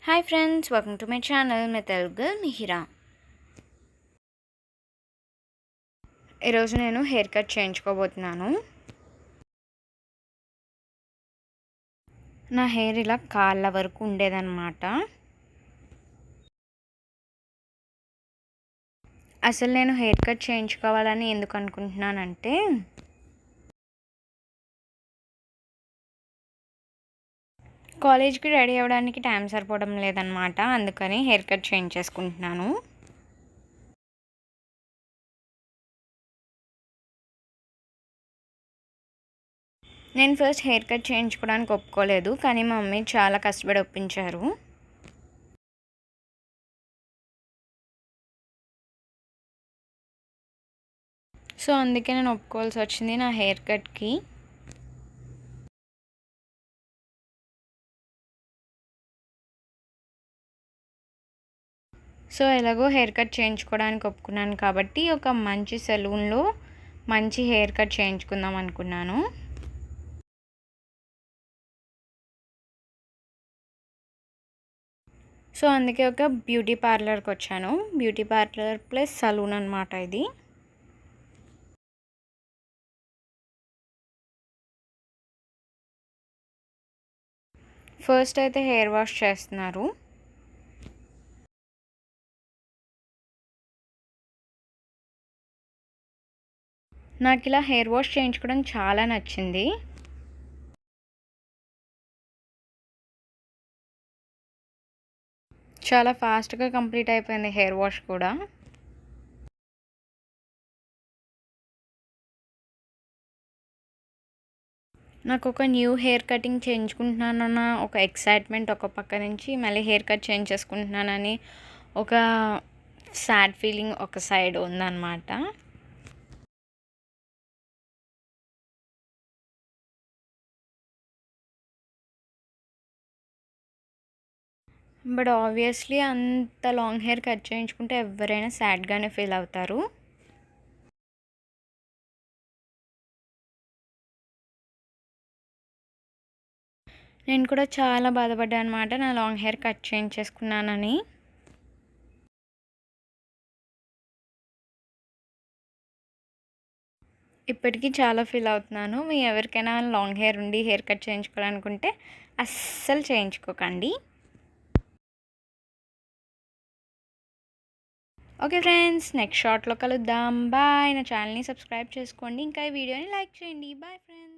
Hi friends, welcome to my channel my Telugu Mihira. ఈరోజు నేను hair cut చేయించుకోబోతున్నాను. నా హెయిర్ ఇలా కాళ్ళ వరకు ఉండేదన్నమాట. అసలు నేను హెయిర్ కట్ చేయించుకోవాలని ఎందుకు అనుకుంటున్నానంటే, కాలేజ్కి రెడీ అవ్వడానికి టైం సరిపోవడం లేదనమాట. అందుకని హెయిర్ కట్ చేయించేసుకుంటున్నాను. నేను ఫస్ట్ హెయిర్ కట్ చేయించుకోవడానికి ఒప్పుకోలేదు, కానీ మా మమ్మీ చాలా కష్టపడి ఒప్పించారు. సో అందుకే నేను ఒప్పుకోవాల్సి వచ్చింది నా హెయిర్ కట్కి. సో ఎలాగో హెయిర్ కట్ చేయించుకోవడానికి ఒప్పుకున్నాను కాబట్టి ఒక మంచి సెలూన్లో మంచి హెయిర్ కట్ చేయించుకుందాం అనుకున్నాను. సో అందుకే ఒక బ్యూటీ పార్లర్కి వచ్చాను. బ్యూటీ పార్లర్ ప్లస్ సలూన్ అనమాట ఇది. ఫస్ట్ అయితే హెయిర్ వాష్ చేస్తున్నారు. నాకు ఇలా హెయిర్ వాష్ చేయించుకోవడం చాలా నచ్చింది. చాలా ఫాస్ట్గా కంప్లీట్ అయిపోయింది హెయిర్ వాష్ కూడా. నాకు ఒక న్యూ హెయిర్ కటింగ్ చేయించుకుంటున్నానన్న ఒక ఎక్సైట్మెంట్ ఒక పక్క నుంచి, మళ్ళీ హెయిర్ కట్ చేంజ్ చేసుకుంటున్నానని ఒక సాడ్ ఫీలింగ్ ఒక సైడ్ ఉందన్నమాట. బట్ ఆబ్వియస్లీ అంత లాంగ్ హెయిర్ కట్ చేయించుకుంటే ఎవరైనా సాడ్గానే ఫీల్ అవుతారు. నేను కూడా చాలా బాధపడ్డాను అనమాట నా లాంగ్ హెయిర్ కట్ చేయించేసుకున్నానని. ఇప్పటికీ చాలా ఫీల్ అవుతున్నాను. మీ ఎవరికైనా లాంగ్ హెయిర్ ఉండి హెయిర్ కట్ చేయించుకోవాలనుకుంటే అస్సలు చేయించుకోకండి. ఓకే ఫ్రెండ్స్, నెక్స్ట్ షార్ట్లో కలుద్దాం. బాయ్. నా ఛానల్ని సబ్స్క్రైబ్ చేసుకోండి, ఇంకా ఈ వీడియోని లైక్ చేయండి. Boy friends.